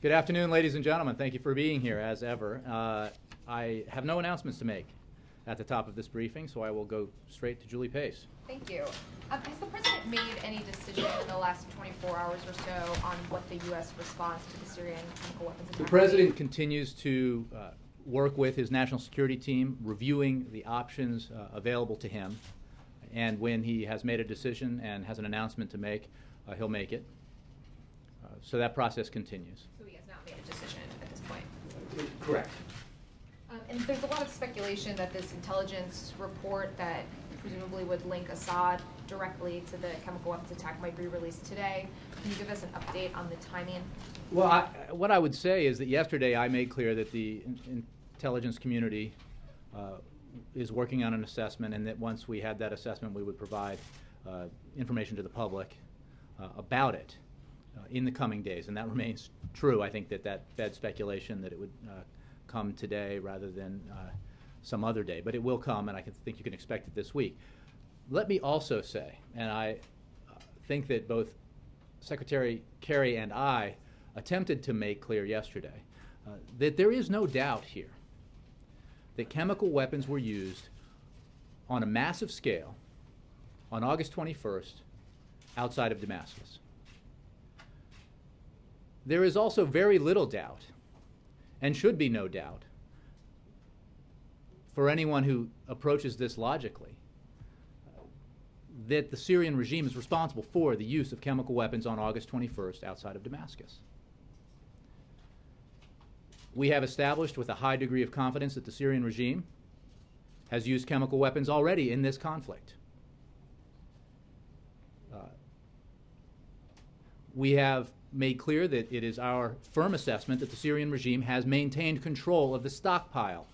Good afternoon, ladies and gentlemen. Thank you for being here, as ever. I have no announcements to make at the top of this briefing, so I will go straight to Julie Pace. Thank you. Has the President made any decision in the last 24 hours or so on what the U.S. response to the Syrian chemical weapons attack? The President continues to work with his national security team, reviewing the options available to him. And when he has made a decision and has an announcement to make, he'll make it. So that process continues. So he has not made a decision at this point? Correct. And there's a lot of speculation that this intelligence report that presumably would link Assad directly to the chemical weapons attack might be released today. Can you give us an update on the timing? Well, what I would say is that yesterday I made clear that the intelligence community is working on an assessment, and that once we had that assessment, we would provide information to the public about it in the coming days, and that remains true. I think that fed speculation that it would come today rather than some other day, but it will come, and I think you can expect it this week. Let me also say, and I think that both Secretary Kerry and I attempted to make clear yesterday that there is no doubt here that chemical weapons were used on a massive scale on August 21st outside of Damascus. There is also very little doubt, and should be no doubt, for anyone who approaches this logically, that the Syrian regime is responsible for the use of chemical weapons on August 21st outside of Damascus. We have established with a high degree of confidence that the Syrian regime has used chemical weapons already in this conflict. We have made clear that it is our firm assessment that the Syrian regime has maintained control of the stockpile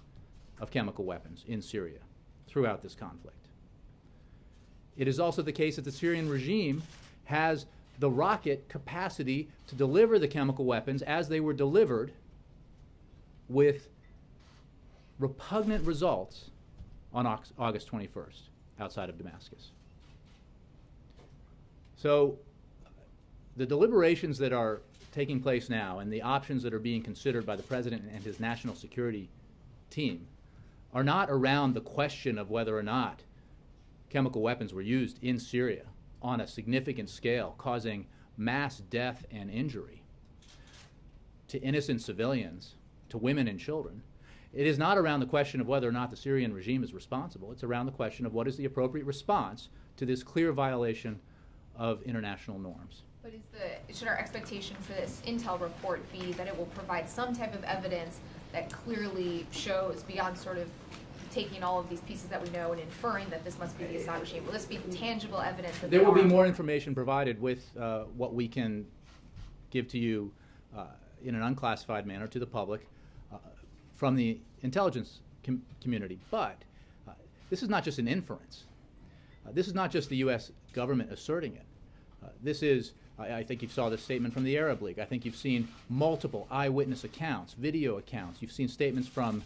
of chemical weapons in Syria throughout this conflict. It is also the case that the Syrian regime has the rocket capacity to deliver the chemical weapons as they were delivered, with repugnant results on August 21st outside of Damascus. So the deliberations that are taking place now and the options that are being considered by the President and his national security team are not around the question of whether or not chemical weapons were used in Syria on a significant scale, causing mass death and injury to innocent civilians, to women and children. It is not around the question of whether or not the Syrian regime is responsible. It's around the question of what is the appropriate response to this clear violation of international norms. But should our expectation for this intel report be that it will provide some type of evidence that clearly shows, beyond sort of taking all of these pieces that we know and inferring that this must be the Assad regime? Will this be tangible evidence that there will be more information provided with what we can give to you in an unclassified manner to the public from the intelligence community. But this is not just an inference. This is not just the U.S. government asserting it. This is, I think you saw this statement from the Arab League. I think you've seen multiple eyewitness accounts, video accounts. You've seen statements from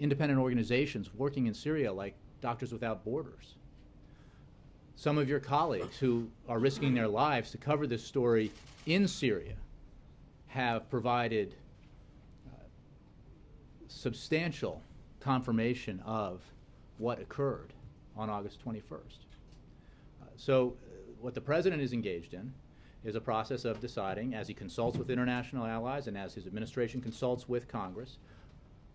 independent organizations working in Syria like Doctors Without Borders. Some of your colleagues who are risking their lives to cover this story in Syria have provided substantial confirmation of what occurred on August 21st. So what the President is engaged in is a process of deciding, as he consults with international allies and as his administration consults with Congress,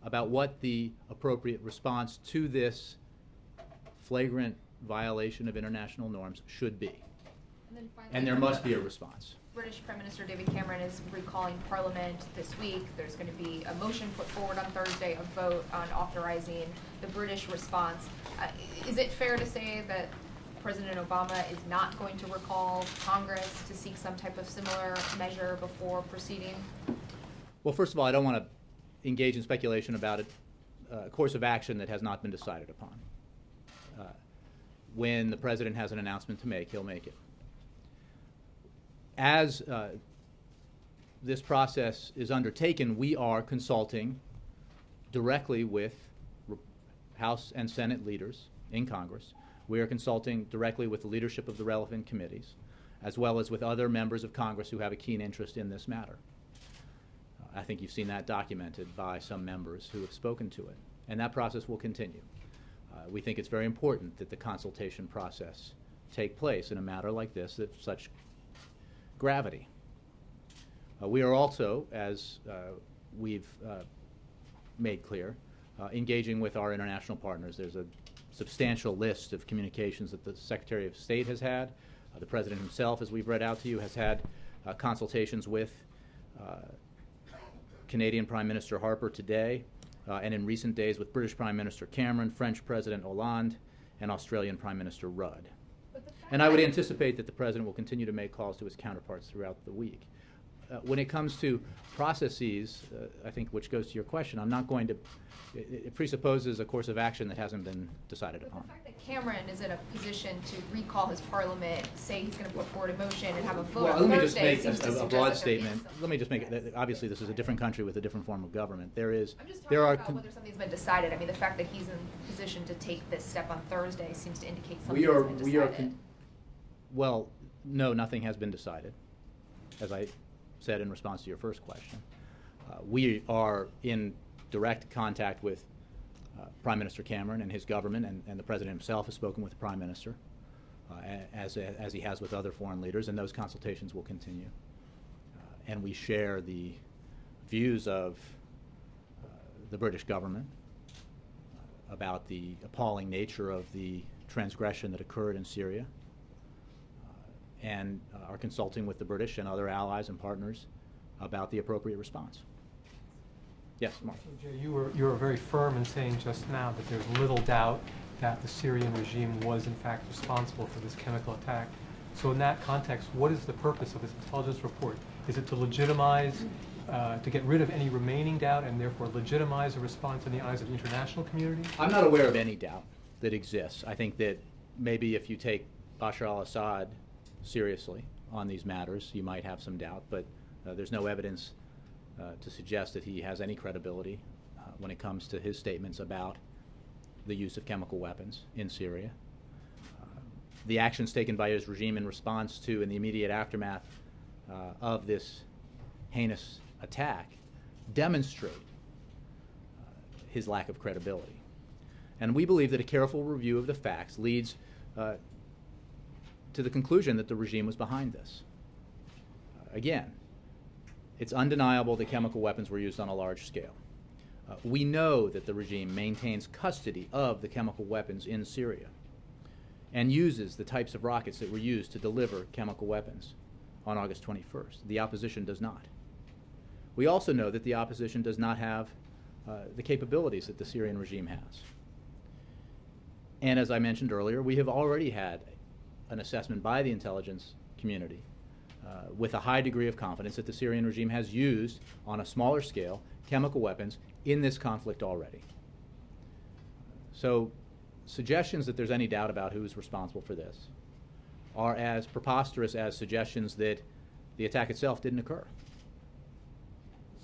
about what the appropriate response to this flagrant violation of international norms should be. And there must be a response. British Prime Minister David Cameron is recalling Parliament this week. There's going to be a motion put forward on Thursday, a vote on authorizing the British response. Is it fair to say that President Obama is not going to recall Congress to seek some type of similar measure before proceeding? Well, first of all, I don't want to engage in speculation about a course of action that has not been decided upon. When the President has an announcement to make, he'll make it. As this process is undertaken, we are consulting directly with House and Senate leaders in Congress. We are consulting directly with the leadership of the relevant committees, as well as with other members of Congress who have a keen interest in this matter. I think you've seen that documented by some members who have spoken to it, and that process will continue. We think it's very important that the consultation process take place in a matter like this of such gravity. We are also, as we've made clear, engaging with our international partners. There's a substantial list of communications that the Secretary of State has had. The President himself, as we've read out to you, has had consultations with Canadian Prime Minister Harper today, and in recent days with British Prime Minister Cameron, French President Hollande, and Australian Prime Minister Rudd. And I would anticipate that the President will continue to make calls to his counterparts throughout the week. When it comes to processes, I think, which goes to your question, I'm not going to, it presupposes a course of action that hasn't been decided upon. The fact that Cameron is in a position to recall his parliament, say he's going to put forward a motion and have a vote on Thursday, seems to suggest a broad that statement. Let me just make it, obviously this is a different country with a different form of government. I'm just talking about whether something's been decided. I mean, the fact that he's in position to take this step on Thursday seems to indicate something has been decided. Well, no, nothing has been decided, as I said in response to your first question. We are in direct contact with Prime Minister Cameron and his government, and the President himself has spoken with the Prime Minister, as he has with other foreign leaders, and those consultations will continue. And we share the views of the British government about the appalling nature of the transgression that occurred in Syria, and are consulting with the British and other allies and partners about the appropriate response. Yes, Mark. So Jay, you were very firm in saying just now that there's little doubt that the Syrian regime was in fact responsible for this chemical attack. So in that context, what is the purpose of this intelligence report? Is it to legitimize, to get rid of any remaining doubt and therefore legitimize a response in the eyes of the international community? I'm not aware of any doubt that exists. I think that maybe if you take Bashar al-Assad seriously on these matters, you might have some doubt, but there's no evidence to suggest that he has any credibility when it comes to his statements about the use of chemical weapons in Syria. The actions taken by his regime in response to, in the immediate aftermath of this heinous attack, demonstrate his lack of credibility. And we believe that a careful review of the facts leads to the conclusion that the regime was behind this. Again, it's undeniable that chemical weapons were used on a large scale. We know that the regime maintains custody of the chemical weapons in Syria and uses the types of rockets that were used to deliver chemical weapons on August 21st. The opposition does not. We also know that the opposition does not have the capabilities that the Syrian regime has. And as I mentioned earlier, we have already had an assessment by the intelligence community with a high degree of confidence that the Syrian regime has used, on a smaller scale, chemical weapons in this conflict already. So suggestions that there's any doubt about who's responsible for this are as preposterous as suggestions that the attack itself didn't occur.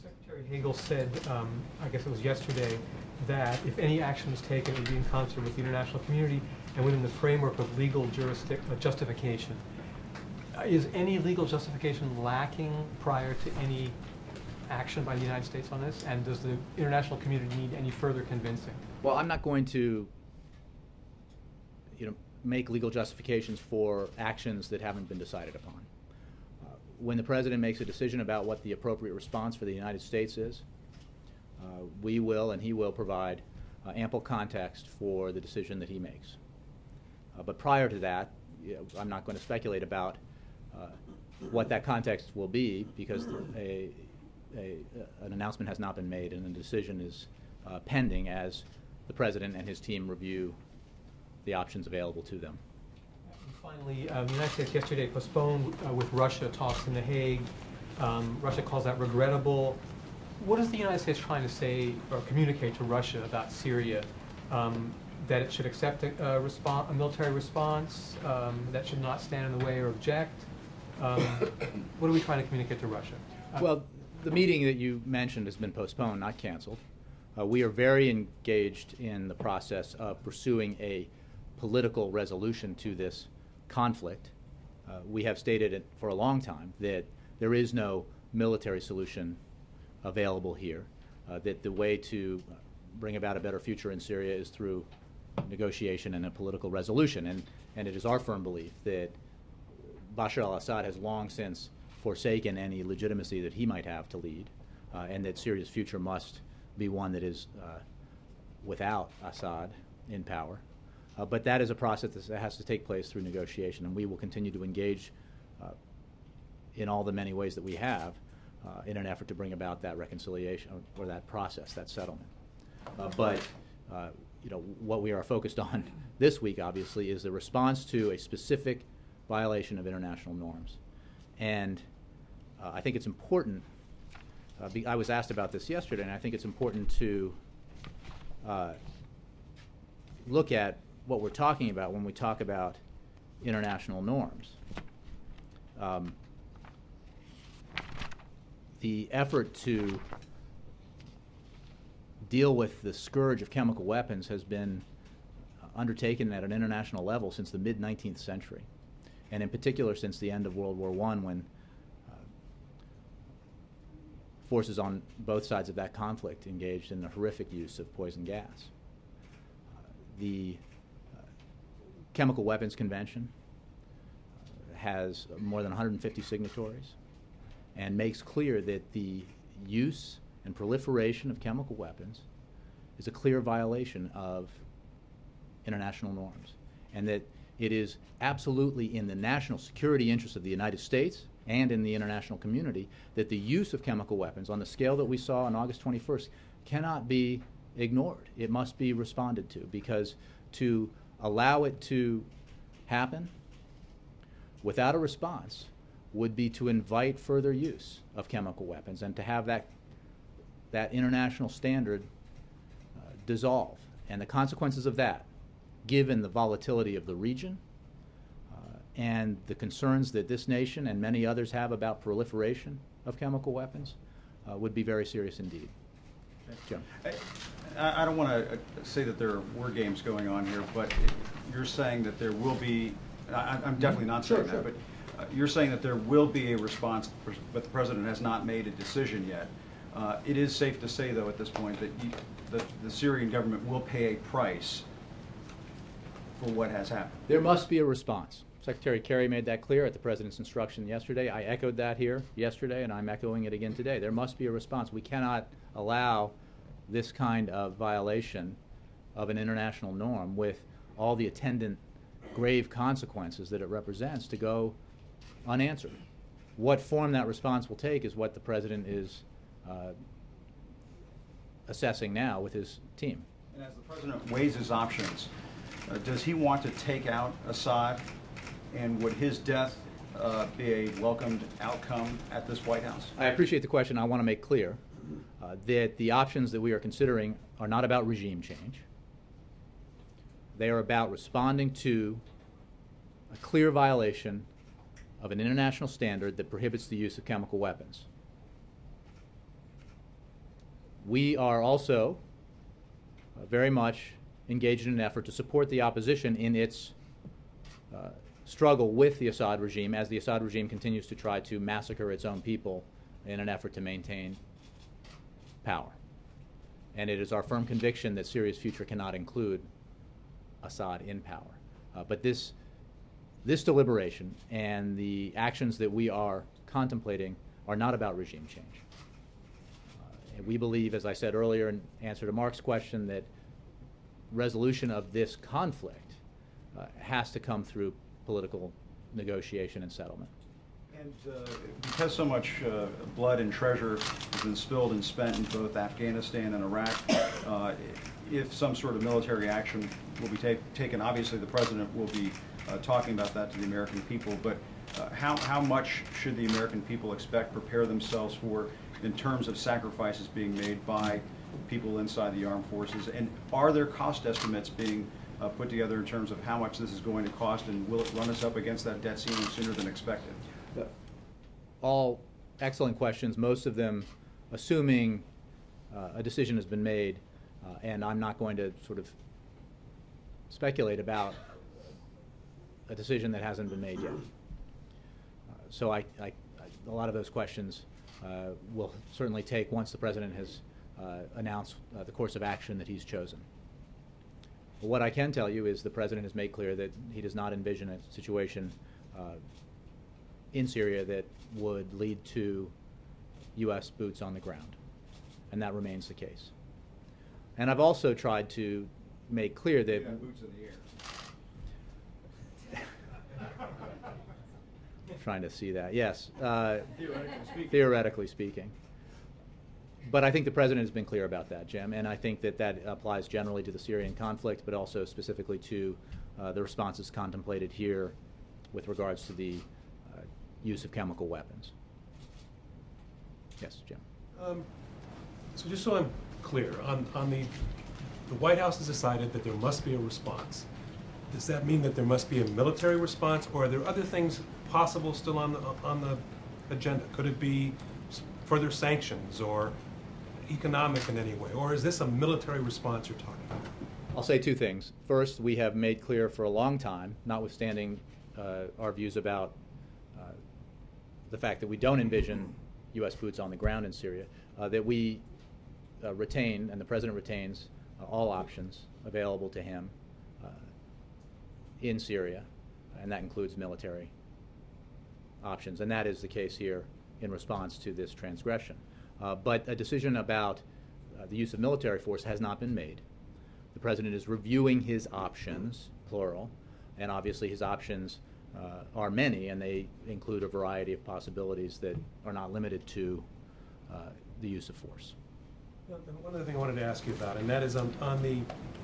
Secretary Hagel said, I guess it was yesterday, that if any action was taken, it would be in concert with the international community and within the framework of legal justification. Is any legal justification lacking prior to any action by the United States on this? And does the international community need any further convincing? Well, I'm not going to make legal justifications for actions that haven't been decided upon. When the President makes a decision about what the appropriate response for the United States is, we will and he will provide ample context for the decision that he makes. But prior to that, I'm not going to speculate about what that context will be, because an announcement has not been made and a decision is pending as the President and his team review the options available to them. And finally, the United States yesterday postponed with Russia talks in The Hague. Russia calls that regrettable. What is the United States trying to say or communicate to Russia about Syria? That it should accept a military response, that should not stand in the way or object? What are we trying to communicate to Russia? Well, the meeting that you mentioned has been postponed, not canceled. We are very engaged in the process of pursuing a political resolution to this conflict. We have stated it for a long time that there is no military solution available here, that the way to bring about a better future in Syria is through negotiation and a political resolution. And it is our firm belief that Bashar al-Assad has long since forsaken any legitimacy that he might have to lead, and that Syria's future must be one that is without Assad in power. But that is a process that has to take place through negotiation, and we will continue to engage in all the many ways that we have in an effort to bring about that reconciliation or that process, that settlement. But you know, what we are focused on this week, obviously, is the response to a specific violation of international norms. And I think it's important, I was asked about this yesterday, and I think it's important to look at what we're talking about when we talk about international norms. The effort to deal with the scourge of chemical weapons has been undertaken at an international level since the mid-19th century, and in particular since the end of World War I, when forces on both sides of that conflict engaged in the horrific use of poison gas. The Chemical Weapons Convention has more than 150 signatories and makes clear that the use and proliferation of chemical weapons is a clear violation of international norms, and that it is absolutely in the national security interests of the United States and in the international community that the use of chemical weapons on the scale that we saw on August 21st cannot be ignored. It must be responded to, because to allow it to happen without a response would be to invite further use of chemical weapons and to have that international standard dissolve. And the consequences of that, given the volatility of the region and the concerns that this nation and many others have about proliferation of chemical weapons, would be very serious indeed. Jim. I don't want to say that there are war games going on here, but you're saying that there will be, I'm definitely not saying that, but you're saying that there will be a response, but the President has not made a decision yet. It is safe to say, though, at this point, that the Syrian government will pay a price for what has happened. There must be a response. Secretary Kerry made that clear at the President's instruction yesterday. I echoed that here yesterday, and I'm echoing it again today. There must be a response. We cannot allow this kind of violation of an international norm with all the attendant grave consequences that it represents to go unanswered. What form that response will take is what the President is assessing now with his team. And as the President weighs his options, does he want to take out Assad, and would his death be a welcomed outcome at this White House? I appreciate the question. I want to make clear that the options that we are considering are not about regime change. They are about responding to a clear violation of an international standard that prohibits the use of chemical weapons. We are also very much engaged in an effort to support the opposition in its struggle with the Assad regime as the Assad regime continues to try to massacre its own people in an effort to maintain power. And it is our firm conviction that Syria's future cannot include Assad in power. But this deliberation and the actions that we are contemplating are not about regime change. And we believe, as I said earlier in answer to Mark's question, that resolution of this conflict has to come through political negotiation and settlement. And because so much blood and treasure has been spilled and spent in both Afghanistan and Iraq, if some sort of military action will be taken, obviously the President will be talking about that to the American people, but how much should the American people prepare themselves for in terms of sacrifices being made by people inside the armed forces? And are there cost estimates being put together in terms of how much this is going to cost, and will it run us up against that debt ceiling sooner than expected? All excellent questions, most of them assuming a decision has been made, and I'm not going to sort of speculate about a decision that hasn't been made yet. So a lot of those questions will certainly take once the President has announced the course of action that he's chosen. What I can tell you is the President has made clear that he does not envision a situation in Syria that would lead to U.S. boots on the ground, and that remains the case. And I've also tried to make clear that... Yeah, boots in the air. Trying to see that, yes. Theoretically speaking. Theoretically speaking. But I think the President has been clear about that, Jim, and I think that that applies generally to the Syrian conflict, but also specifically to the responses contemplated here with regards to the use of chemical weapons. Yes, Jim. So just so I'm clear, on the White House has decided that there must be a response. Does that mean that there must be a military response, or are there other things possible still on the agenda? Could it be further sanctions or economic in any way, or is this a military response you're talking about? I'll say two things. First, we have made clear for a long time, notwithstanding our views about the fact that we don't envision U.S. boots on the ground in Syria, that we retain, and the President retains, all options available to him in Syria, and that includes military options, and that is the case here in response to this transgression. But a decision about the use of military force has not been made. The President is reviewing his options, plural, and obviously his options are many, and they include a variety of possibilities that are not limited to the use of force. Well, and one other thing I wanted to ask you about, and that is on the,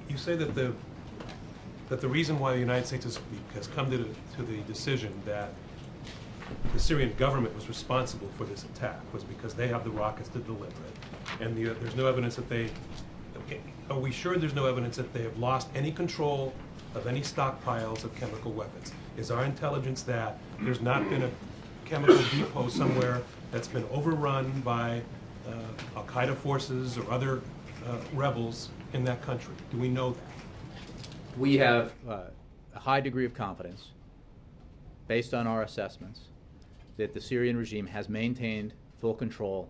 you say that the reason why the United States has come to the decision that the Syrian government was responsible for this attack was because they have the rockets to deliver it, and there's no evidence that they. Are we sure there's no evidence that they have lost any control of any stockpiles of chemical weapons? Is our intelligence that there's not been a chemical depot somewhere that's been overrun by Al-Qaeda forces or other rebels in that country? Do we know that? We have a high degree of confidence, based on our assessments, that the Syrian regime has maintained full control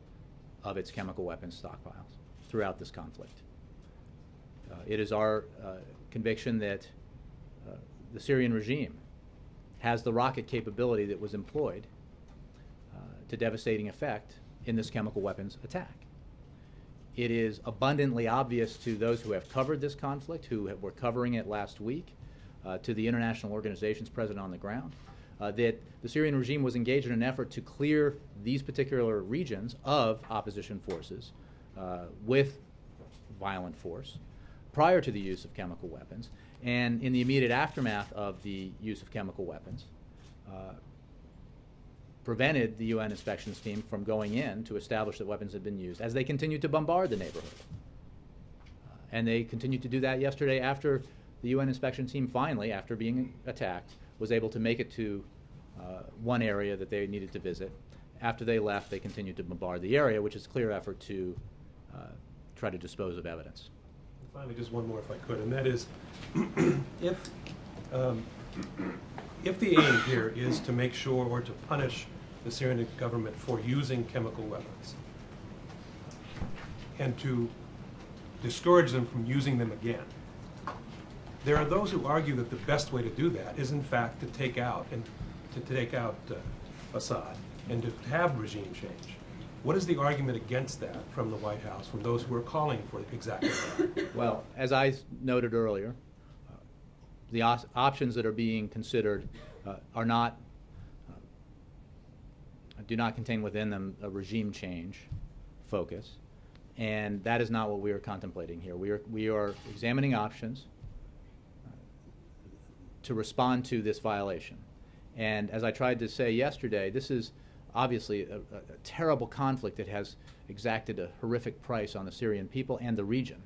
of its chemical weapons stockpiles throughout this conflict. It is our conviction that the Syrian regime has the rocket capability that was employed to devastating effect in this chemical weapons attack. It is abundantly obvious to those who have covered this conflict, who were covering it last week, to the international organizations present on the ground, that the Syrian regime was engaged in an effort to clear these particular regions of opposition forces with violent force prior to the use of chemical weapons, and in the immediate aftermath of the use of chemical weapons, prevented the UN inspections team from going in to establish that weapons had been used as they continued to bombard the neighborhood. And they continued to do that yesterday after the UN inspection team finally, after being attacked, was able to make it to one area that they needed to visit. After they left, they continued to bombard the area, which is a clear effort to try to dispose of evidence. Finally, just one more if I could, and that is, if the aim here is to make sure or to punish the Syrian government for using chemical weapons and to discourage them from using them again, there are those who argue that the best way to do that is in fact to take out Assad and to have regime change. What is the argument against that from the White House, from those who are calling for exactly that? Well, as I noted earlier, the options that are being considered are not, do not contain within them a regime change focus, and that is not what we are contemplating here. We are examining options to respond to this violation. And as I tried to say yesterday, this is obviously a terrible conflict that has exacted a horrific price on the Syrian people and the region.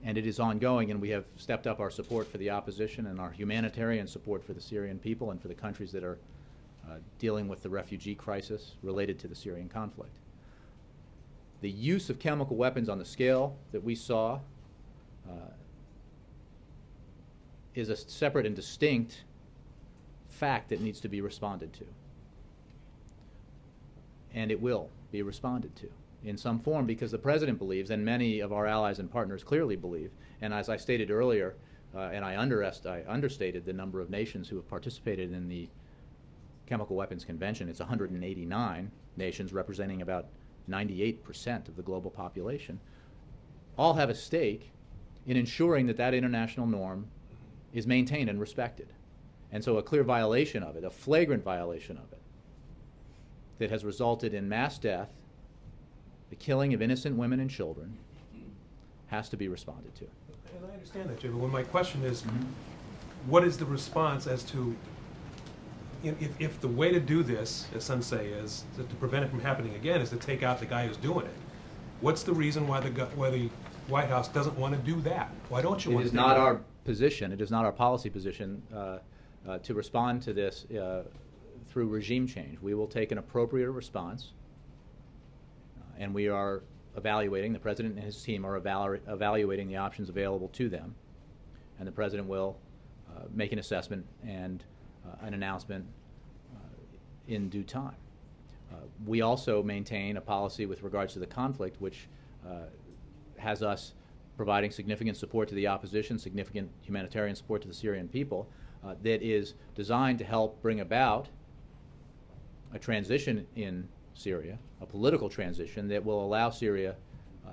And it is ongoing, and we have stepped up our support for the opposition and our humanitarian support for the Syrian people and for the countries that are dealing with the refugee crisis related to the Syrian conflict. The use of chemical weapons on the scale that we saw is a separate and distinct fact that needs to be responded to. and it will be responded to in some form, because the President believes, and many of our allies and partners clearly believe, and as I stated earlier, and I understated the number of nations who have participated in the Chemical Weapons Convention. It's 189 nations representing about 98% of the global population, all have a stake in ensuring that that international norm is maintained and respected. And so a clear violation of it, a flagrant violation of it, that has resulted in mass death, the killing of innocent women and children, has to be responded to. And I understand that, Jay, but when my question is, what is the response as to, if the way to do this, as some say, is to prevent it from happening again, is to take out the guy who's doing it? What's the reason why the White House doesn't want to do that? Why don't you want to do that? It is not our position, it is not our policy position to respond to this through regime change. We will take an appropriate response, and we are evaluating, the President and his team are evaluating the options available to them, and the President will make an assessment and an announcement in due time. We also maintain a policy with regards to the conflict, which has us providing significant support to the opposition, significant humanitarian support to the Syrian people, that is designed to help bring about a transition in Syria, a political transition that will allow Syria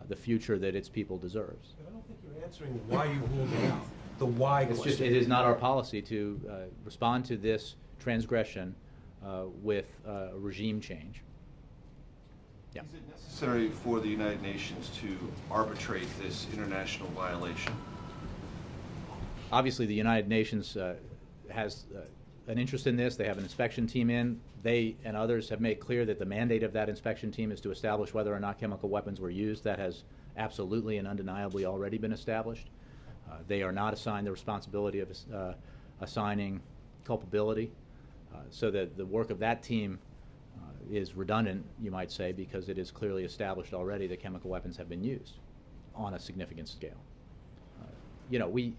the future that its people deserves. But I don't think you're answering why you ruled it out. The why It's question. just, it is not our policy to respond to this transgression with regime change. Yeah. Is it necessary for the United Nations to arbitrate this international violation? Obviously, the United Nations has an interest in this. They have an inspection team in. They and others have made clear that the mandate of that inspection team is to establish whether or not chemical weapons were used. That has absolutely and undeniably already been established. They are not assigned the responsibility of assigning culpability, so that the work of that team is redundant, you might say, because it is clearly established already that chemical weapons have been used on a significant scale. We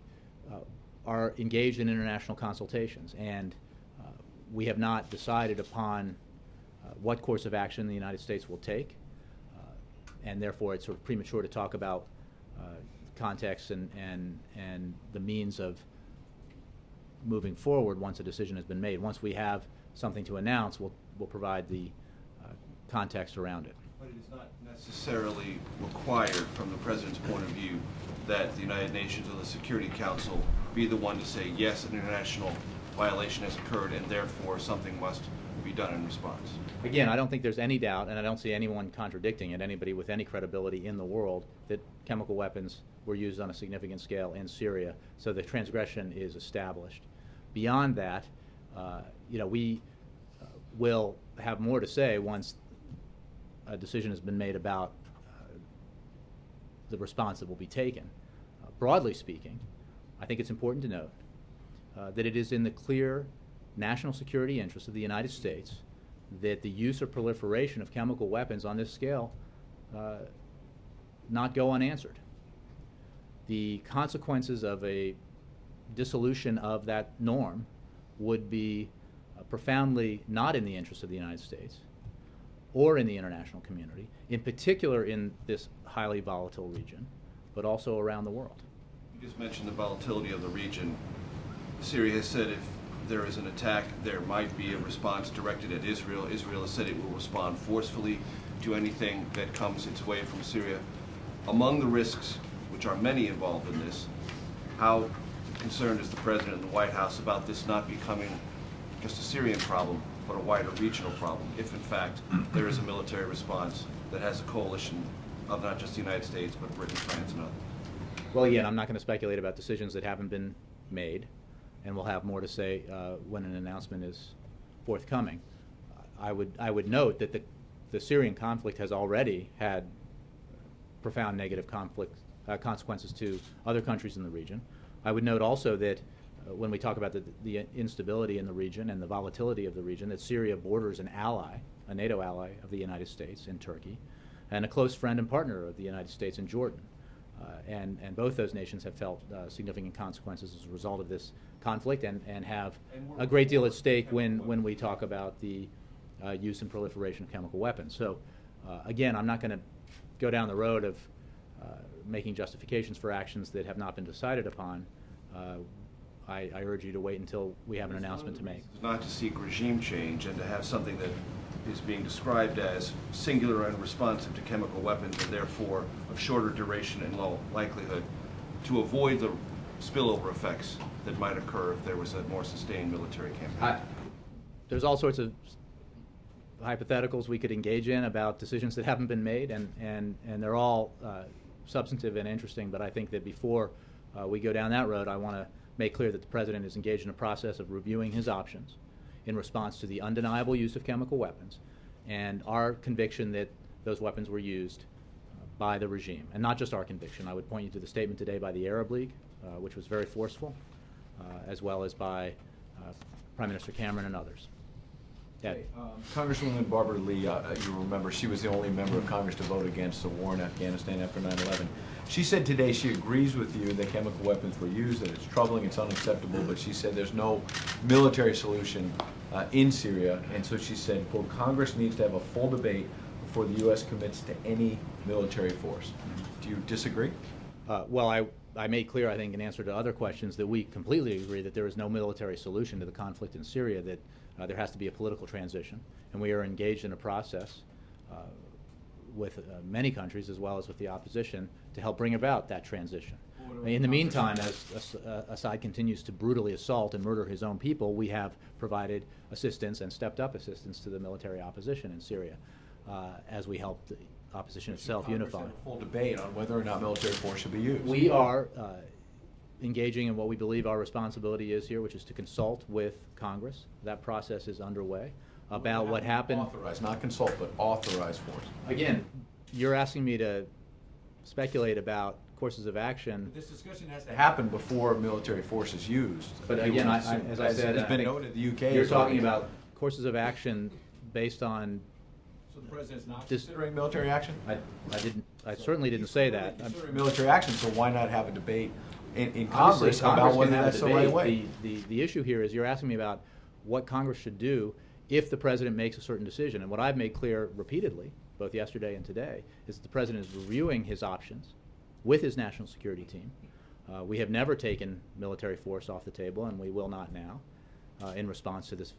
are engaged in international consultations, and we have not decided upon what course of action the United States will take, and therefore it's sort of premature to talk about context and the means of moving forward once a decision has been made. Once we have something to announce, we'll provide the context around it. But it is not necessarily required from the President's point of view that the United Nations or the Security Council be the one to say, yes, an international violation has occurred and therefore something must be done in response. Again, I don't think there's any doubt, and I don't see anyone contradicting it, anybody with any credibility in the world, that chemical weapons were used on a significant scale in Syria, so the transgression is established. Beyond that, we will have more to say once a decision has been made about the response that will be taken. Broadly speaking, I think it's important to note that it is in the clear national security interest of the United States that the use or proliferation of chemical weapons on this scale not go unanswered. The consequences of a dissolution of that norm would be profoundly not in the interest of the United States or in the international community, in particular in this highly volatile region, but also around the world. You just mentioned the volatility of the region. Syria has said if there is an attack, there might be a response directed at Israel. Israel has said it will respond forcefully to anything that comes its way from Syria. Among the risks, which are many involved in this, how concerned is the President and the White House about this not becoming just a Syrian problem, but a wider regional problem, if in fact there is a military response that has a coalition of not just the United States, but Britain, France, and others? Well, again, I'm not going to speculate about decisions that haven't been made, and we'll have more to say when an announcement is forthcoming. I would note that the Syrian conflict has already had profound negative consequences to other countries in the region. I would note also that when we talk about the instability in the region and the volatility of the region, that Syria borders an ally, a NATO ally of the United States in Turkey, and a close friend and partner of the United States in Jordan. And both those nations have felt significant consequences as a result of this conflict and have a great deal at stake when we talk about the use and proliferation of chemical weapons. So again, I'm not going to go down the road of making justifications for actions that have not been decided upon. I urge you to wait until we have an announcement to make. Not to seek regime change and to have something that is being described as singular and responsive to chemical weapons and therefore of shorter duration and low likelihood, to avoid the spillover effects that might occur if there was a more sustained military campaign. There's all sorts of hypotheticals we could engage in about decisions that haven't been made, and they're all substantive and interesting, but I think that before we go down that road, I want to make clear that the President is engaged in a process of reviewing his options in response to the undeniable use of chemical weapons and our conviction that those weapons were used by the regime. And not just our conviction. I would point you to the statement today by the Arab League, which was very forceful, as well as by Prime Minister Cameron and others. Ed. Congresswoman Barbara Lee, you remember, she was the only member of Congress to vote against the war in Afghanistan after 9/11. She said today she agrees with you that chemical weapons were used, that it's troubling, it's unacceptable, but she said there's no military solution in Syria, and so she said, quote, Congress needs to have a full debate before the U.S. commits to any military force. Do you disagree? Well, I made clear, I think, in answer to other questions, that we completely agree that there is no military solution to the conflict in Syria, that there has to be a political transition, and we are engaged in a process with many countries as well as with the opposition to help bring about that transition. In the meantime, as Assad continues to brutally assault and murder his own people, we have provided assistance and stepped up assistance to the military opposition in Syria as we help the opposition itself unify. A full debate on whether or not military force should be used. We are engaging in what we believe our responsibility is here, which is to consult with Congress. That process is underway about what happened. Authorize, not consult, but authorize force. Again, you're asking me to speculate about courses of action. But this discussion has to happen before military force is used. But again, as I said, has been noted, the UK you're is talking already about courses of action based on. So the president's not considering military action? I certainly didn't say that. Considering military action, so why not have a debate in Obviously, Congress about whether can have a that's the right debate. way? The issue here is you're asking me about what Congress should do if the President makes a certain decision. And what I've made clear repeatedly, both yesterday and today, is that the President is reviewing his options with his national security team. We have never taken military force off the table, and we will not now, in response to this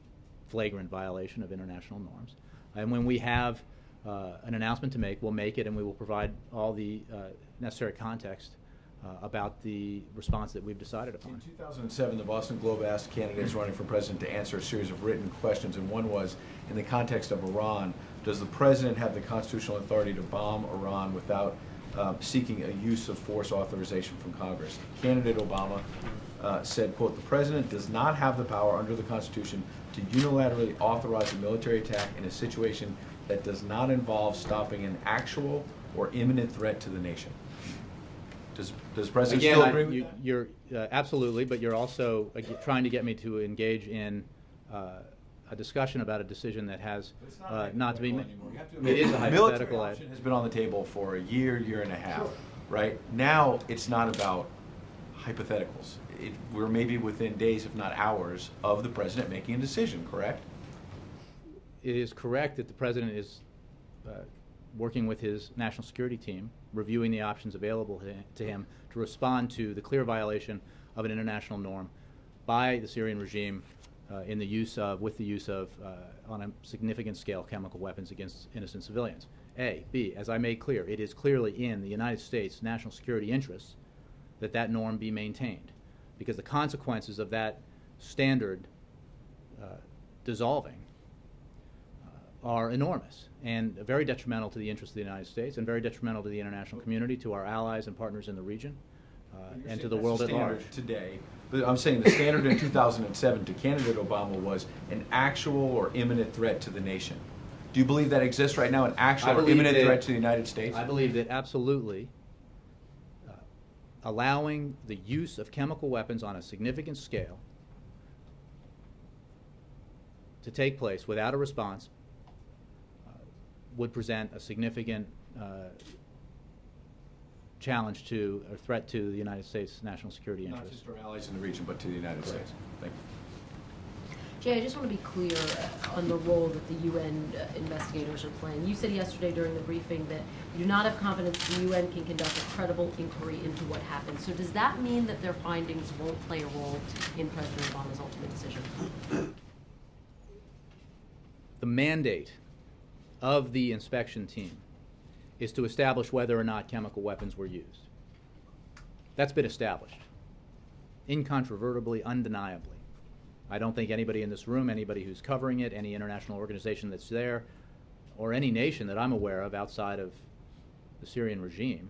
flagrant violation of international norms. And when we have an announcement to make, we'll make it, and we will provide all the necessary context about the response that we've decided upon. In 2007, the Boston Globe asked candidates running for president to answer a series of written questions, and one was, in the context of Iran, does the president have the constitutional authority to bomb Iran without seeking a use of force authorization from Congress? Candidate Obama said, quote, the president does not have the power under the Constitution to unilaterally authorize a military attack in a situation that does not involve stopping an actual or imminent threat to the nation. Does the president still agree with that? You're absolutely, but you're also trying to get me to engage in a discussion about a decision that has not to be made. It is a hypothetical. Military option has been on the table for a year, year and a half, right? Now it's not about hypotheticals. We're maybe within days, if not hours, of the president making a decision, correct? It is correct that the president is working with his national security team, reviewing the options available to him to respond to the clear violation of an international norm by the Syrian regime with the use of, on a significant scale, chemical weapons against innocent civilians. A. B. As I made clear, it is clearly in the United States national security interests that that norm be maintained, because the consequences of that standard dissolving are enormous and very detrimental to the interests of the United States and very detrimental to the international community, to our allies and partners in the region, and to the world at large. Today, but I'm saying the standard in 2007 to candidate Obama was an actual or imminent threat to the nation. Do you believe that exists right now, an actual or imminent threat to the United States? I believe that absolutely allowing the use of chemical weapons on a significant scale to take place without a response would present a significant challenge to, or threat to, the United States national security interests. Not just our allies in the region, but to the United States. Thank you. Jay, I just want to be clear on the role that the UN investigators are playing. You said yesterday during the briefing that you do not have confidence the UN can conduct a credible inquiry into what happened. So does that mean that their findings won't play a role in President Obama's ultimate decision? The mandate of the inspection team is to establish whether or not chemical weapons were used. That's been established, incontrovertibly, undeniably. I don't think anybody in this room, anybody who's covering it, any international organization that's there, or any nation that I'm aware of outside of the Syrian regime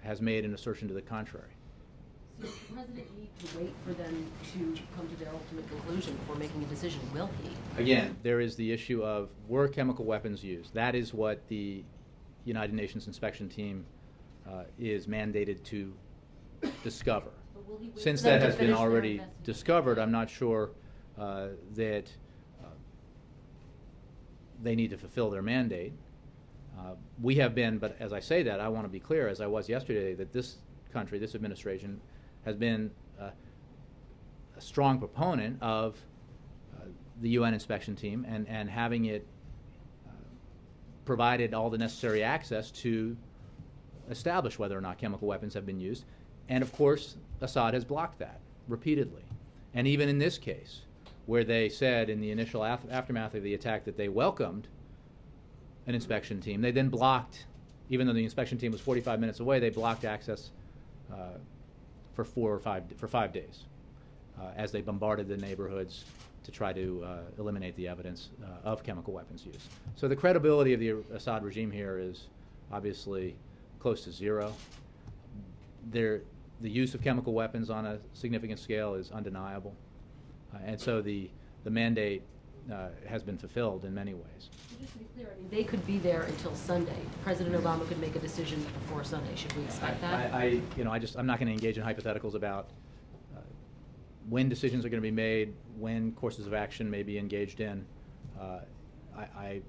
has made an assertion to the contrary. So does the President need to wait for them to come to their ultimate conclusion before making a decision? Will he? Again, there is the issue of were chemical weapons used. That is what the United Nations inspection team is mandated to discover. Since that has been already discovered, I'm not sure that they need to fulfill their mandate. We have been, but as I say that, I want to be clear, as I was yesterday, that this country, this administration, has been a strong proponent of the UN inspection team and having it provided all the necessary access to establish whether or not chemical weapons have been used. And of course, Assad has blocked that repeatedly. And even in this case, where they said in the initial aftermath of the attack that they welcomed an inspection team, they then blocked, even though the inspection team was 45 minutes away, they blocked access for 5 days as they bombarded the neighborhoods to try to eliminate the evidence of chemical weapons use. So the credibility of the Assad regime here is obviously close to zero. The use of chemical weapons on a significant scale is undeniable. And so the mandate has been fulfilled in many ways. Just to be clear, I mean, they could be there until Sunday. President Obama could make a decision before Sunday. Should we expect that? I'm not going to engage in hypotheticals about when decisions are going to be made, when courses of action may be engaged in. I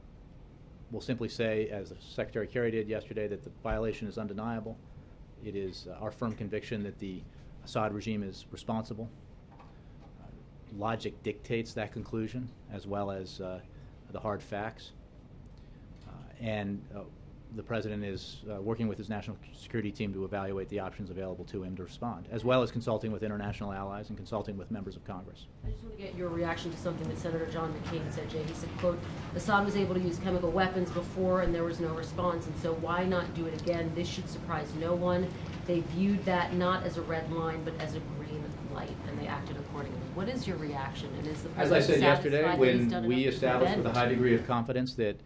will simply say, as Secretary Kerry did yesterday, that the violation is undeniable. It is our firm conviction that the Assad regime is responsible. Logic dictates that conclusion, as well as the hard facts. And the President is working with his national security team to evaluate the options available to him to respond, as well as consulting with international allies and consulting with members of Congress. I just want to get your reaction to something that Senator John McCain said, Jay. He said, quote, Assad was able to use chemical weapons before and there was no response, and so why not do it again? This should surprise no one. They viewed that not as a red line, but as a green light, and they acted accordingly. What is your reaction? And is the As I said yesterday, when we enough to established with a prevent? high degree of confidence that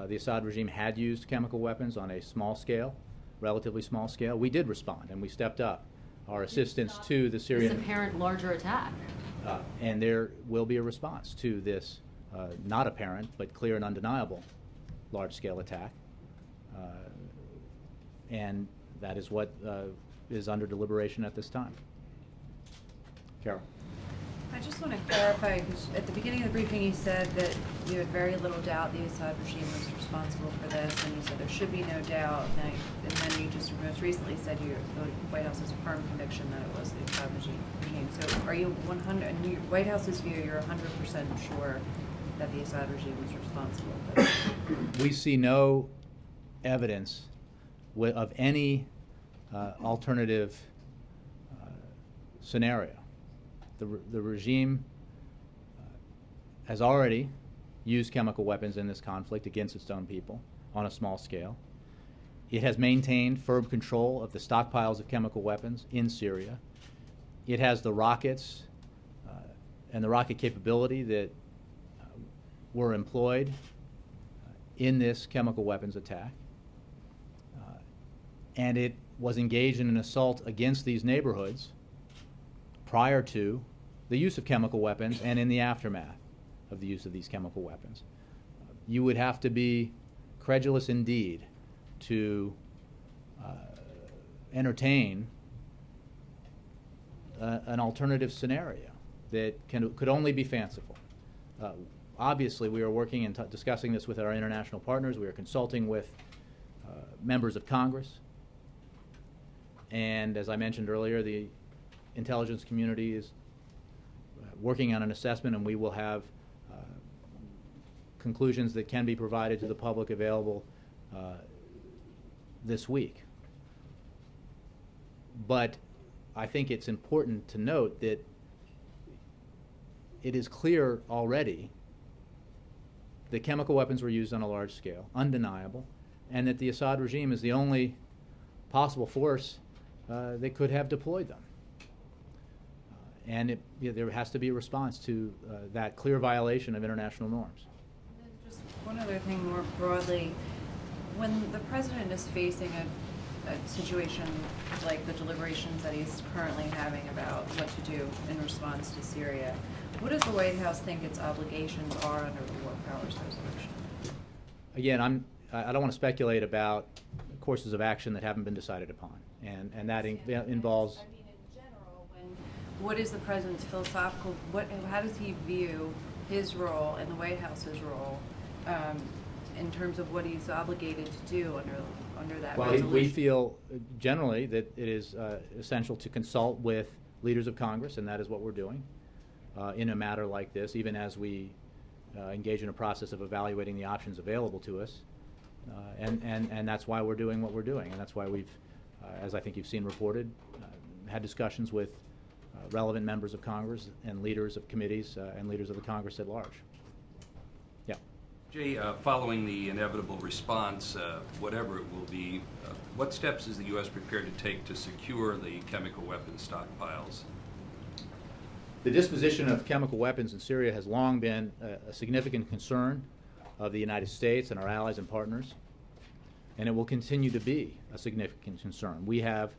the Assad regime had used chemical weapons on a small scale, relatively small scale, we did respond, and we stepped up our assistance to the Syrian... This apparent larger attack. And there will be a response to this not apparent, but clear and undeniable large-scale attack. And that is what is under deliberation at this time. Carol. I just want to clarify, because at the beginning of the briefing you said that you had very little doubt the Assad regime was responsible for this, and you said there should be no doubt. Now, and then you just most recently said the White House has a firm conviction that it was the Assad regime. So are you 100, in your White House's view, you're 100% sure that the Assad regime was responsible for this? We see no evidence of any alternative scenario. The regime has already used chemical weapons in this conflict against its own people on a small scale. It has maintained firm control of the stockpiles of chemical weapons in Syria. It has the rockets and the rocket capability that were employed in this chemical weapons attack. And it was engaged in an assault against these neighborhoods prior to the use of chemical weapons and in the aftermath of the use of these chemical weapons. You would have to be credulous indeed to entertain an alternative scenario that could only be fanciful. Obviously, we are working and discussing this with our international partners. We are consulting with members of Congress. And as I mentioned earlier, the intelligence community is working on an assessment, and we will have conclusions that can be provided to the public available this week. But I think it's important to note that it is clear already that chemical weapons were used on a large scale, undeniable, and that the Assad regime is the only possible force that could have deployed them. And there has to be a response to that clear violation of international norms. And then just one other thing more broadly, when the president is facing a situation like the deliberations that he's currently having about what to do in response to Syria, what does the White House think its obligations are under the War Powers Resolution? Again, I don't want to speculate about courses of action that haven't been decided upon, and that involves. I mean, in general, what is the president's philosophical? How does he view his role and the White House's role in terms of what he's obligated to do under that resolution? We feel generally that it is essential to consult with leaders of Congress, and that is what we're doing in a matter like this, even as we engage in a process of evaluating the options available to us. And that's why we're doing what we're doing, and that's why we've, as I think you've seen reported, had discussions with relevant members of Congress and leaders of committees and leaders of the Congress at large. Yeah. Jay, following the inevitable response, whatever it will be, what steps is the U.S. prepared to take to secure the chemical weapons stockpiles? The disposition of chemical weapons in Syria has long been a significant concern of the United States and our allies and partners, and it will continue to be a significant concern. We have,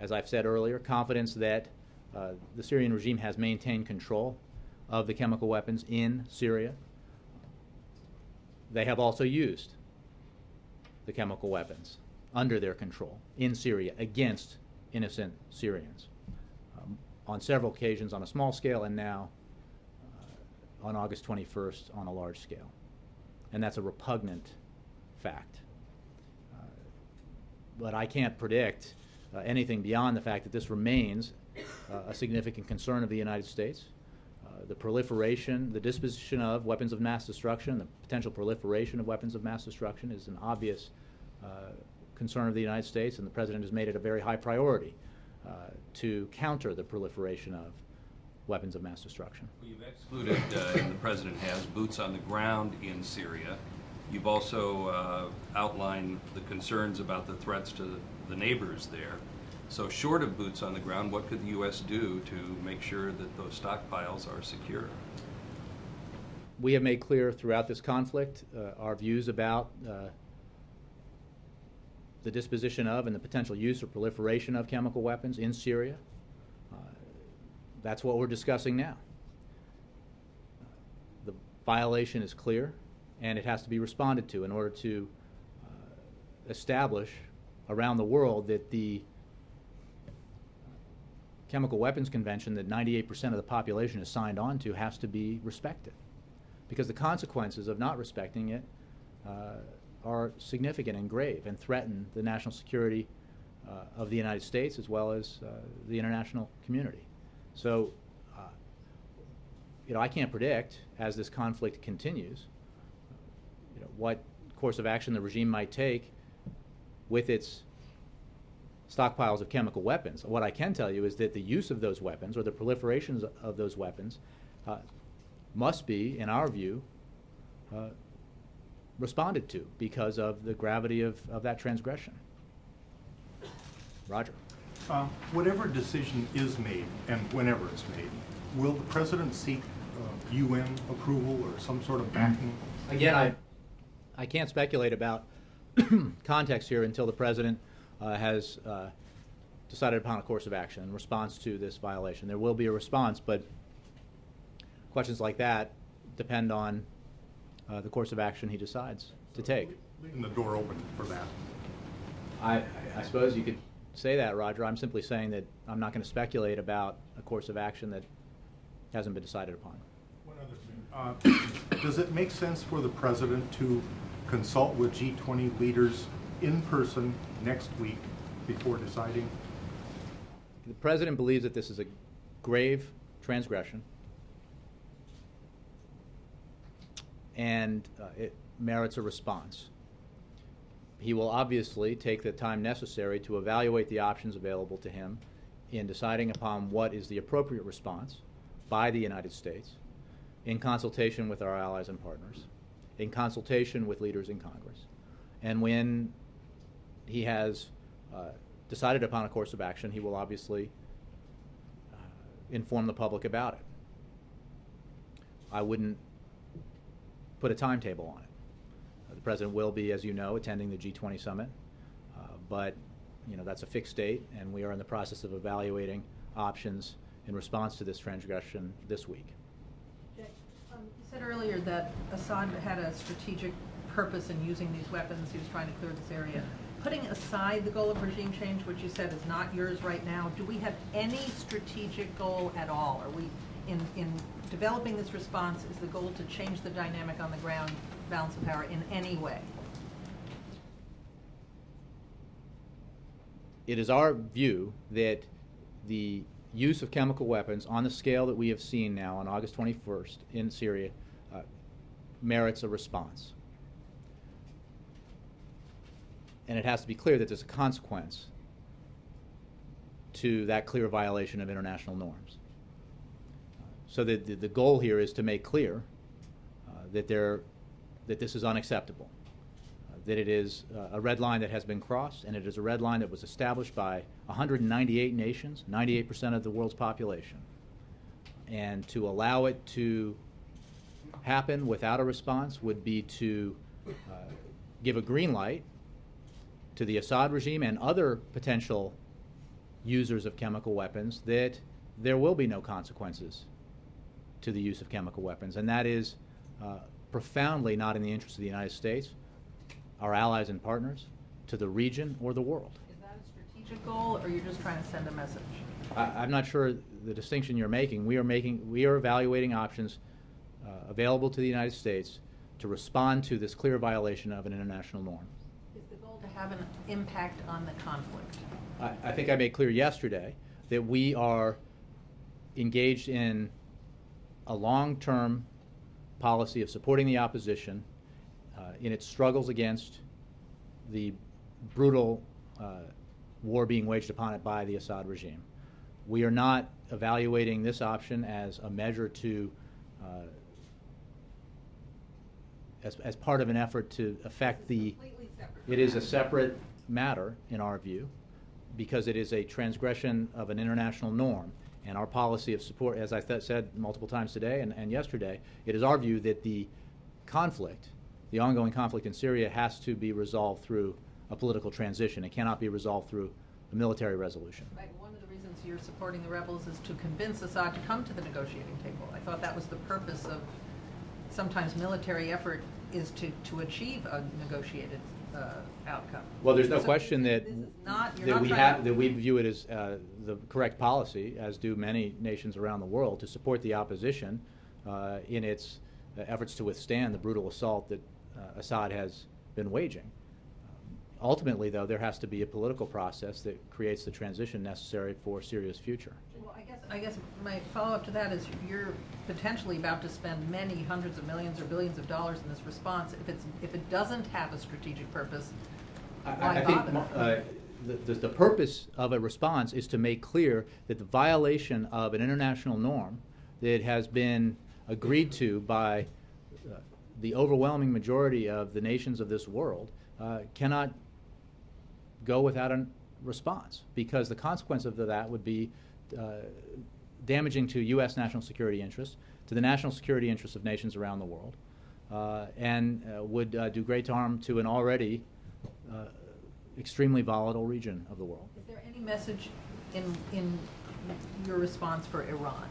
as I've said earlier, confidence that the Syrian regime has maintained control of the chemical weapons in Syria. They have also used the chemical weapons under their control in Syria against innocent Syrians on several occasions on a small scale, and now on August 21st on a large scale. And that's a repugnant fact. But I can't predict anything beyond the fact that this remains a significant concern of the United States. The proliferation, the disposition of weapons of mass destruction, the potential proliferation of weapons of mass destruction is an obvious concern of the United States, and the President has made it a very high priority to counter the proliferation of weapons of mass destruction. Well, you've excluded, and the President has, boots on the ground in Syria. You've also outlined the concerns about the threats to the neighbors there. So short of boots on the ground, what could the U.S. do to make sure that those stockpiles are secure? We have made clear throughout this conflict our views about the disposition of and the potential use or proliferation of chemical weapons in Syria. That's what we're discussing now. The violation is clear, and it has to be responded to in order to establish around the world that the Chemical Weapons Convention that 98% of the population has signed on to has to be respected, because the consequences of not respecting it are significant and grave and threaten the national security of the United States as well as the international community. So, I can't predict, as this conflict continues, what course of action the regime might take with its stockpiles of chemical weapons. What I can tell you is that the use of those weapons, or the proliferations of those weapons, must be, in our view, responded to because of the gravity of that transgression. Roger. Whatever decision is made, and whenever it's made, will the President seek UN approval or some sort of backing? Again, I can't speculate about context here until the President has decided upon a course of action in response to this violation. There will be a response, but questions like that depend on the course of action he decides to take. Leaving the door open for that. I suppose you could say that, Roger. I'm simply saying that I'm not going to speculate about a course of action that hasn't been decided upon. One other thing. Does it make sense for the President to consult with G20 leaders in person next week before deciding? The President believes that this is a grave transgression, and it merits a response. He will obviously take the time necessary to evaluate the options available to him in deciding upon what is the appropriate response by the United States, in consultation with our allies and partners, in consultation with leaders in Congress. And when he has decided upon a course of action, he will obviously inform the public about it. I wouldn't put a timetable on it. The President will be, as you know, attending the G20 summit, but that's a fixed date, and we are in the process of evaluating options in response to this transgression this week. Jay, you said earlier that Assad had a strategic purpose in using these weapons. He was trying to clear this area. Putting aside the goal of regime change, which you said is not yours right now, do we have any strategic goal at all? Are we, in developing this response, is the goal to change the dynamic on the ground, balance of power, in any way? It is our view that the use of chemical weapons on the scale that we have seen now on August 21st in Syria merits a response. And it has to be clear that there's a consequence to that clear violation of international norms. So the goal here is to make clear that this is unacceptable, that it is a red line that has been crossed, and it is a red line that was established by 198 nations, 98% of the world's population. And to allow it to happen without a response would be to give a green light to the Assad regime and other potential users of chemical weapons that there will be no consequences to the use of chemical weapons. And that is profoundly not in the interest of the United States, our allies and partners, to the region or the world. Is that a strategic goal, or you're just trying to send a message? I'm not sure the distinction you're making. We are evaluating options available to the United States to respond to this clear violation of an international norm. Is the goal to have an impact on the conflict? I think I made clear yesterday that we are engaged in a long-term policy of supporting the opposition in its struggles against the brutal war being waged upon it by the Assad regime. We are not evaluating this option as a measure to, as part of an effort to affect the, it is a separate matter in our view, because it is a transgression of an international norm. And our policy of support, as I said multiple times today and yesterday, it is our view that the conflict, the ongoing conflict in Syria, has to be resolved through a political transition. It cannot be resolved through a military resolution. Right. One of the reasons you're supporting the rebels is to convince Assad to come to the negotiating table. I thought that was the purpose of sometimes military effort, is to achieve a negotiated outcome. Well, there's no question that we view it as the correct policy, as do many nations around the world, to support the opposition in its efforts to withstand the brutal assault that Assad has been waging. Ultimately, though, there has to be a political process that creates the transition necessary for Syria's future. Well, I guess my follow-up to that is you're potentially about to spend many hundreds of millions or billions of dollars in this response. If it doesn't have a strategic purpose, why bother? I think the purpose of a response is to make clear that the violation of an international norm that has been agreed to by the overwhelming majority of the nations of this world cannot go without a response, because the consequence of that would be damaging to U.S. national security interests, to the national security interests of nations around the world, and would do great harm to an already extremely volatile region of the world. Is there any message in your response for Iran?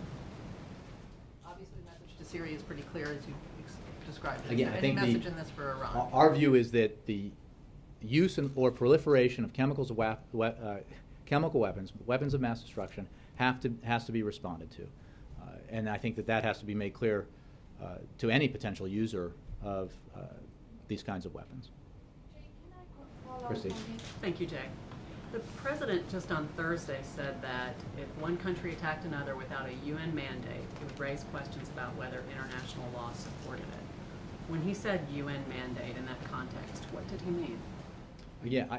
Obviously, the message to Syria is pretty clear, as you described it. Again, I think any message in this for Iran? Our view is that the use or proliferation of chemical weapons, weapons of mass destruction, has to be responded to, and I think that has to be made clear to any potential user of these kinds of weapons. Jay, can I follow up Christy. on this? Thank you, Jay. The president just on Thursday said that if one country attacked another without a UN mandate, it would raise questions about whether international law supported it. When he said UN mandate in that context, what did he mean? Again,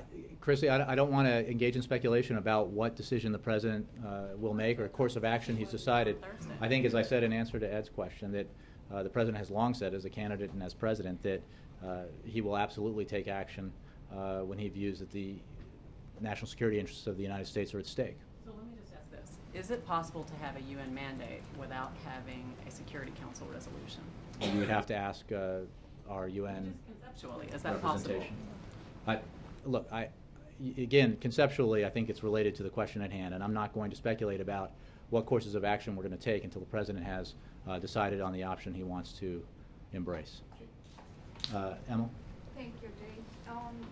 Chrissy, I don't want to engage in speculation about what decision the president will make or course of action he's decided. I think, as I said in answer to Ed's question, that the president has long said as a candidate and as president that he will absolutely take action when he views that the national security interests of the United States are at stake. So let me just ask this. Is it possible to have a UN mandate without having a Security Council resolution? And you would have to ask our UN Conceptually, is that possible? representation. Again, conceptually, I think it's related to the question at hand, and I'm not going to speculate about what courses of action we're going to take until the president has decided on the option he wants to embrace. Emma? Thank you, Jay.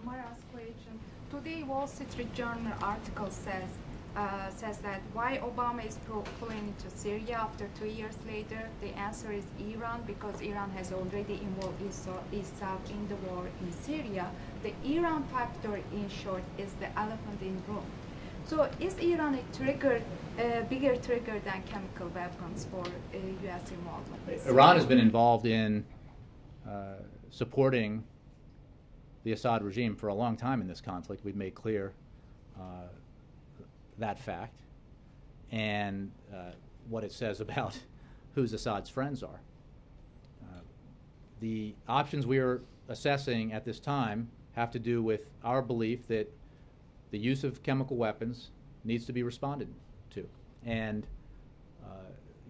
My last question. Today, Wall Street Journal article says that why Obama is pulling into Syria after 2 years later. The answer is Iran, because Iran has already involved itself in the war in Syria. The Iran factor, in short, is the elephant in the room. So is Iran a bigger trigger than chemical weapons for U.S. involvement? Iran has been involved in supporting the Assad regime for a long time in this conflict. We've made clear that fact and what it says about who's Assad's friends are. The options we are assessing at this time have to do with our belief that the use of chemical weapons needs to be responded to, and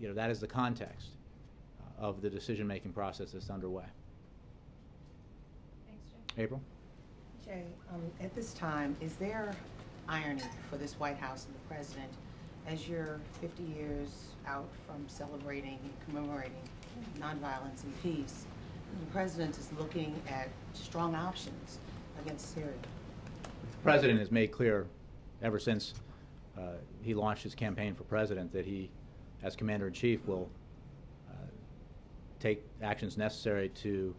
that is the context of the decision-making process that's underway. Thanks, Jay. April? Jay, at this time, is there irony for this White House and the president as you're 50 years out from celebrating and commemorating nonviolence and peace? The president is looking at strong options against Syria. The president has made clear ever since he launched his campaign for president that he, as commander-in-chief, will take actions necessary to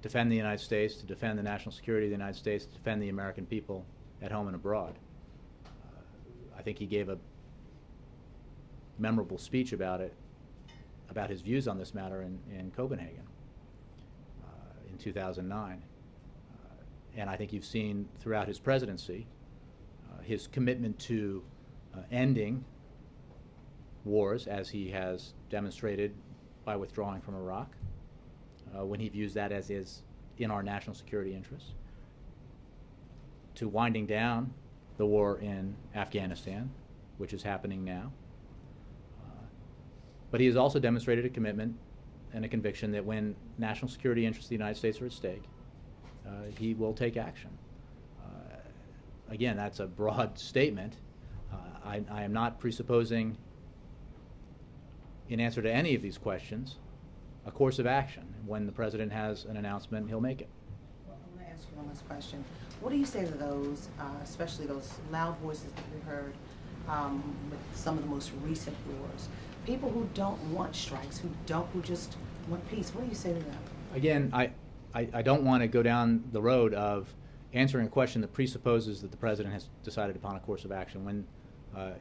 defend the United States, to defend the national security of the United States, to defend the American people at home and abroad. I think he gave a memorable speech about it, about his views on this matter in Copenhagen in 2009. And I think you've seen throughout his presidency his commitment to ending wars, as he has demonstrated by withdrawing from Iraq, when he views that as is in our national security interests, to winding down the war in Afghanistan, which is happening now. But he has also demonstrated a commitment and a conviction that when national security interests of the United States are at stake, he will take action. Again, that's a broad statement. I am not presupposing, in answer to any of these questions, a course of action. When the president has an announcement, he'll make it. Well, I want to ask you one last question. What do you say to those, especially those loud voices that we heard with some of the most recent wars? People who don't want strikes, who just want peace. What do you say to them? Again, I don't want to go down the road of answering a question that presupposes that the president has decided upon a course of action. When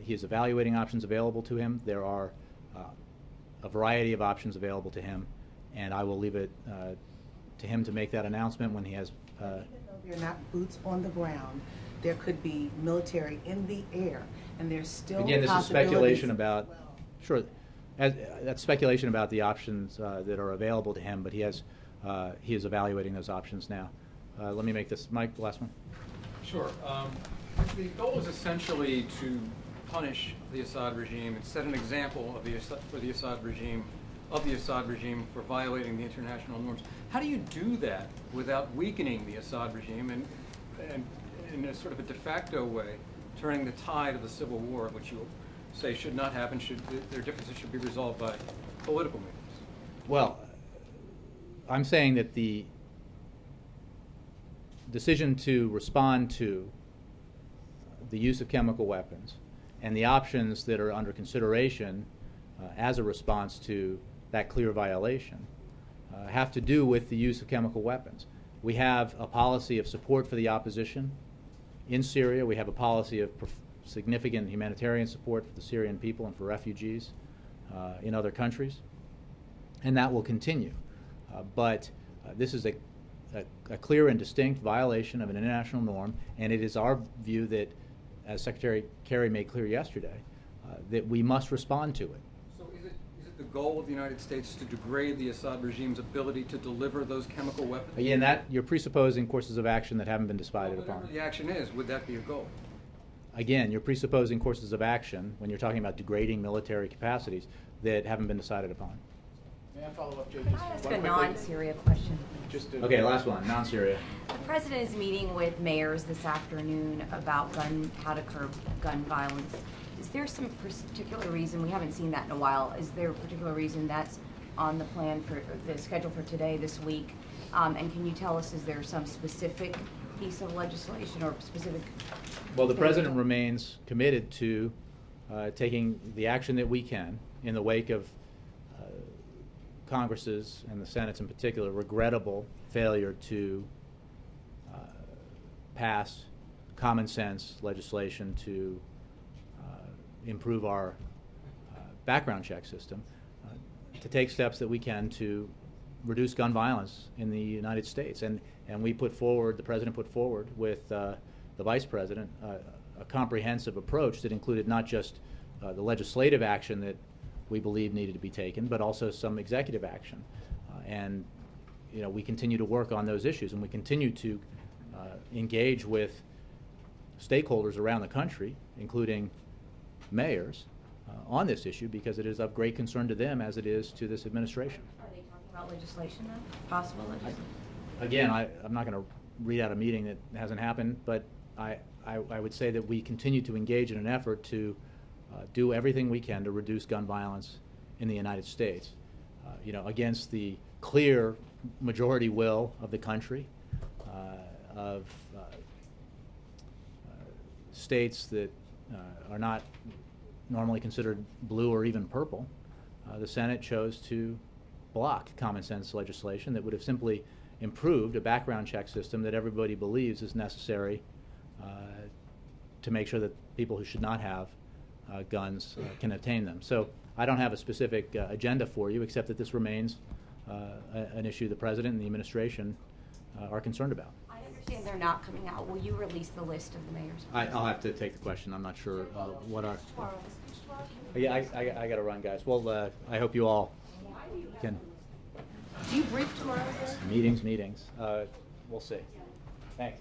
he is evaluating options available to him, there are a variety of options available to him, and I will leave it to him to make that announcement when he has. Even though they're not boots on the ground, there could be military in the air, and there's still Again, this is speculation about. Well. Sure, that's speculation about the options that are available to him, but he is evaluating those options now. Let me make this, Mike, the last one. Sure. The goal is essentially to punish the Assad regime and set an example of the Assad regime for violating the international norms. How do you do that without weakening the Assad regime and in a sort of a de facto way, turning the tide of the civil war, which you say should not happen, their differences should be resolved by political means? Well, I'm saying that the decision to respond to the use of chemical weapons and the options that are under consideration as a response to that clear violation have to do with the use of chemical weapons. We have a policy of support for the opposition in Syria. We have a policy of significant humanitarian support for the Syrian people and for refugees in other countries, and that will continue. But this is a clear and distinct violation of an international norm, and it is our view that, as Secretary Kerry made clear yesterday, that we must respond to it. So is it the goal of the United States to degrade the Assad regime's ability to deliver those chemical weapons? Again, that you're presupposing courses of action that haven't been decided Well, whatever upon. the action is, would that be a goal? Again, you're presupposing courses of action when you're talking about degrading military capacities that haven't been decided upon. May I follow up, Joe? Can I ask a non-Syria question? Okay, last one, non-Syria. The president is meeting with mayors this afternoon about how to curb gun violence. Is there some particular reason, we haven't seen that in a while, is there a particular reason that's on the plan for the schedule for today, this week? And can you tell us, is there some specific piece of legislation or specific? Well, the president remains committed to taking the action that we can in the wake of Congress's and the Senate's in particular regrettable failure to pass common sense legislation to improve our background check system, to take steps that we can to reduce gun violence in the United States. And we put forward, the president put forward with the vice president, a comprehensive approach that included not just the legislative action that we believe needed to be taken, but also some executive action. And you know, we continue to work on those issues, and we continue to engage with stakeholders around the country, including mayors, on this issue, because it is of great concern to them as it is to this administration. Are they talking about legislation then? Possible legislation? Again, I'm not going to read out a meeting that hasn't happened, but I would say that we continue to engage in an effort to do everything we can to reduce gun violence in the United States, you know, against the clear majority will of the country, of states that are not normally considered blue or even purple. The Senate chose to block common sense legislation that would have simply improved a background check system that everybody believes is necessary to make sure that people who should not have guns can obtain them. So I don't have a specific agenda for you, except that this remains an issue the president and the administration are concerned about. I understand they're not coming out. Will you release the list of the mayors? I'll have to take the question. I'm not sure what our... Yeah, I got to run, guys. Well, I hope you all can... Do you brief tomorrow? Meetings. We'll see. Thanks.